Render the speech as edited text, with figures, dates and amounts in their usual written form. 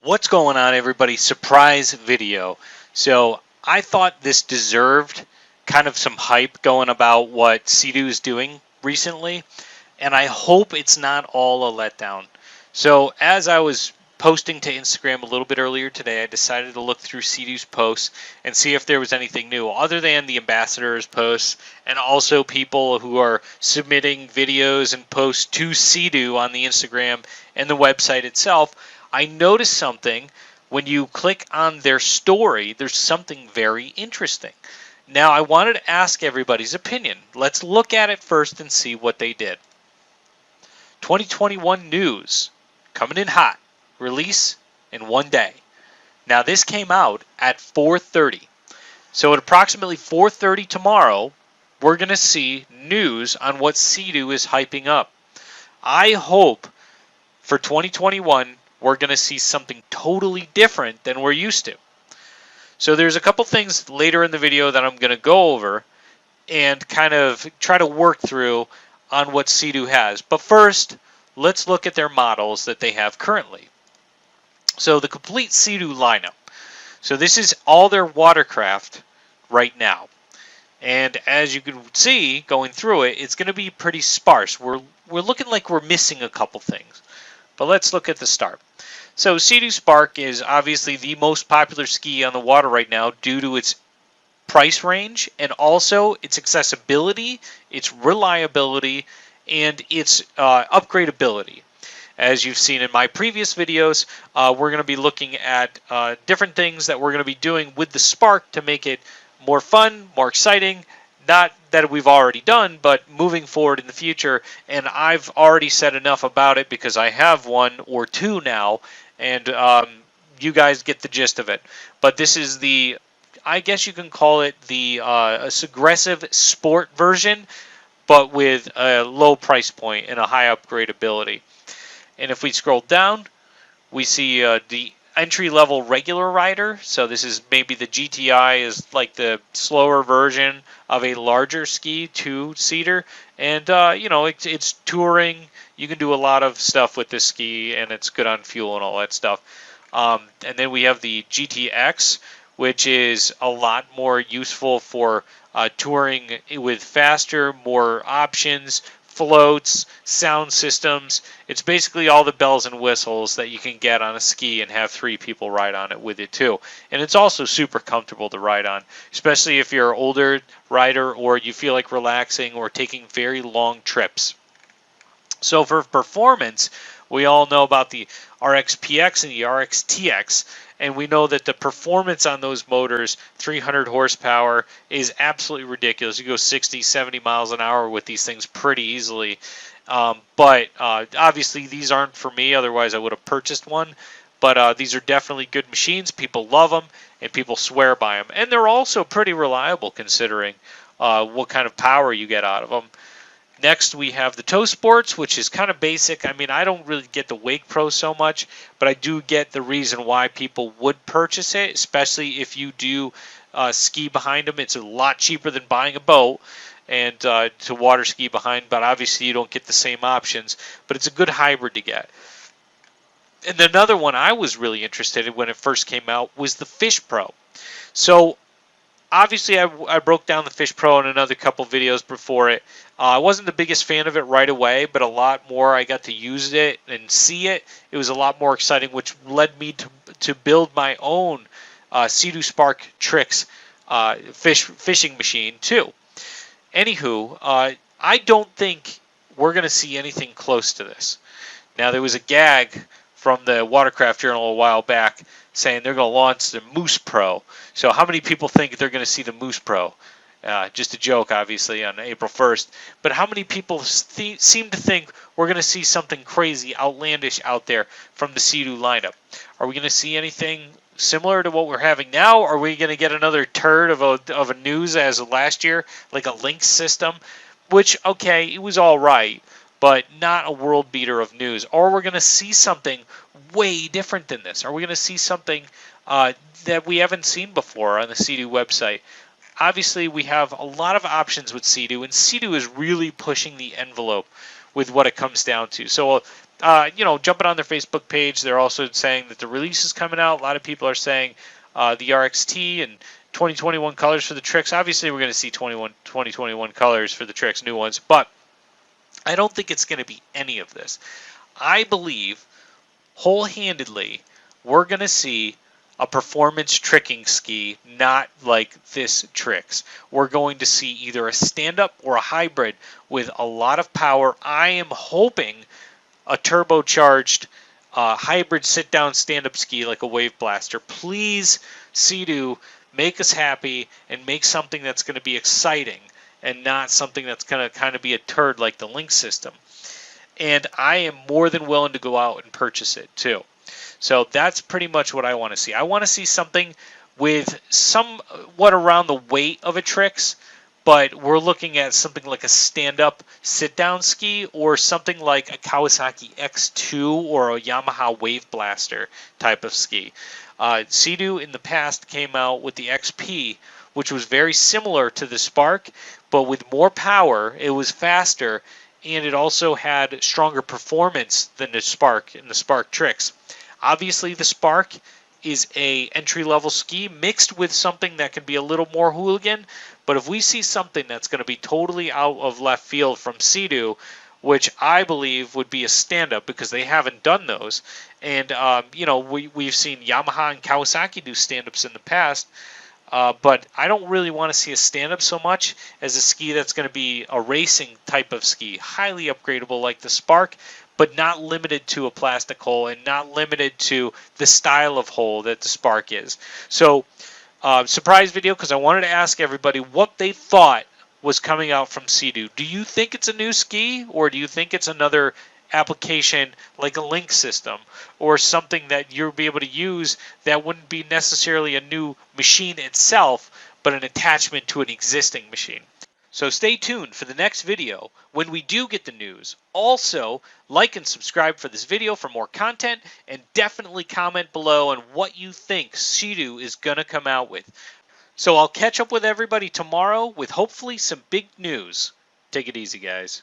What's going on, everybody? Surprise video. So I thought this deserved kind of some hype going about what Sea-Doo is doing recently, and I hope it's not all a letdown. So as I was posting to Instagram a little bit earlier today, I decided to look through Sea-Doo's posts and see if there was anything new other than the ambassadors posts and also people who are submitting videos and posts to Sea-Doo on the Instagram and the website itself. I noticed something when you click on their story. There's something very interesting. Now, I wanted to ask everybody's opinion. Let's look at it first and see what they did. 2021 news coming in hot. Release in one day. Now, this came out at 4:30. So at approximately 4:30 tomorrow, we're going to see news on what Sea-Doo is hyping up. I hope for 2021 we're going to see something totally different than we're used to. So there's a couple things later in the video that I'm going to go over and kind of try to work through on what Sea-Doo has. But first, let's look at their models that they have currently. So the complete Sea-Doo lineup. So this is all their watercraft right now. And as you can see, going through it, it's going to be pretty sparse. We're looking like we're missing a couple things. But let's look at the start. So Sea-Doo Spark is obviously the most popular ski on the water right now due to its price range and also its accessibility, its reliability, and its upgradability. As you've seen in my previous videos, we're going to be looking at different things that we're going to be doing with the Spark to make it more fun, more exciting. Not that we've already done, but moving forward in the future. And I've already said enough about it because I have one or two now, and you guys get the gist of it. But this is the, I guess you can call it the aggressive sport version, but with a low price point and a high upgradability. And if we scroll down, we see the entry-level regular rider. So this is maybe the GTI is like the slower version of a larger ski, two-seater. And, it's touring. You can do a lot of stuff with this ski, and it's good on fuel and all that stuff. And then we have the GTX, which is a lot more useful for touring with faster, more options, floats, sound systems. It's basically all the bells and whistles that you can get on a ski and have 3 people ride on it with it too. And it's also super comfortable to ride on, especially if you're an older rider or you feel like relaxing or taking very long trips. So for performance, we all know about the RXPX and the RXTX, and we know that the performance on those motors, 300 horsepower, is absolutely ridiculous. You go 60, 70 miles an hour with these things pretty easily. But obviously these aren't for me, otherwise I would have purchased one. But these are definitely good machines. People love them, and people swear by them. And they're also pretty reliable considering what kind of power you get out of them. Next, we have the Toe Sports, which is kind of basic. I mean, I don't really get the Wake Pro so much, but I do get the reason why people would purchase it, especially if you do ski behind them. It's a lot cheaper than buying a boat and to water ski behind, but obviously you don't get the same options, but it's a good hybrid to get. And another one I was really interested in when it first came out was the Fish Pro. So obviously, I broke down the Fish Pro in another couple videos before it. I wasn't the biggest fan of it right away, but a lot more I got to use it and see it. It was a lot more exciting, which led me to build my own Sea-Doo Spark Tricks fishing machine too. Anywho, I don't think we're going to see anything close to this. Now, there was a gag from the Watercraft Journal a while back saying they're going to launch the Moose Pro. So how many people think they're going to see the Moose Pro? Just a joke, obviously, on April 1st. But how many people seem to think we're going to see something crazy, outlandish out there from the Sea-Doo lineup? Are we going to see anything similar to what we're having now? Are we going to get another turd of a news as of last year, like a Lynx system? Which, okay, it was all right, but not a world beater of news. Or we're going to see something way different than this. Are we going to see something that we haven't seen before on the Sea-Doo website? Obviously, we have a lot of options with Sea-Doo, and Sea-Doo is really pushing the envelope with what it comes down to. So jumping on their Facebook page. They're also saying that the release is coming out. A lot of people are saying the RXT and 2021 colors for the tricks. Obviously, we're going to see 2021 colors for the tricks, new ones, but I don't think it's going to be any of this. I believe wholeheartedly we're going to see a performance tricking ski, not like this tricks. We're going to see either a stand-up or a hybrid with a lot of power. I am hoping a turbocharged hybrid sit-down stand-up ski like a Wave Blaster. Please, Sea-Doo, make us happy and make something that's going to be exciting and not something that's going to kind of be a turd like the Link system. And I am more than willing to go out and purchase it too. So that's pretty much what I want to see. I want to see something with somewhat around the weight of a Trix, but we're looking at something like a stand-up sit-down ski or something like a Kawasaki X2 or a Yamaha Wave Blaster type of ski. Sea-Doo in the past came out with the XP, which was very similar to the Spark, but with more power. It was faster, and it also had stronger performance than the Spark and the Spark Tricks. Obviously, the Spark is a entry-level ski mixed with something that can be a little more hooligan, but if we see something that's going to be totally out of left field from Sea-Doo, which I believe would be a stand-up because they haven't done those, and we've seen Yamaha and Kawasaki do stand-ups in the past, but I don't really want to see a stand-up so much as a ski that's going to be a racing type of ski, highly upgradable like the Spark, but not limited to a plastic hole and not limited to the style of hole that the Spark is. So, surprise video because I wanted to ask everybody what they thought was coming out from Sea-Doo. Do you think it's a new ski, or do you think it's another application like a Link system or something that you'll be able to use that wouldn't be necessarily a new machine itself, but an attachment to an existing machine? So stay tuned for the next video when we do get the news. Also, like and subscribe for this video for more content, and definitely comment below on what you think Sea-Doo is going to come out with. So I'll catch up with everybody tomorrow with hopefully some big news. Take it easy, guys.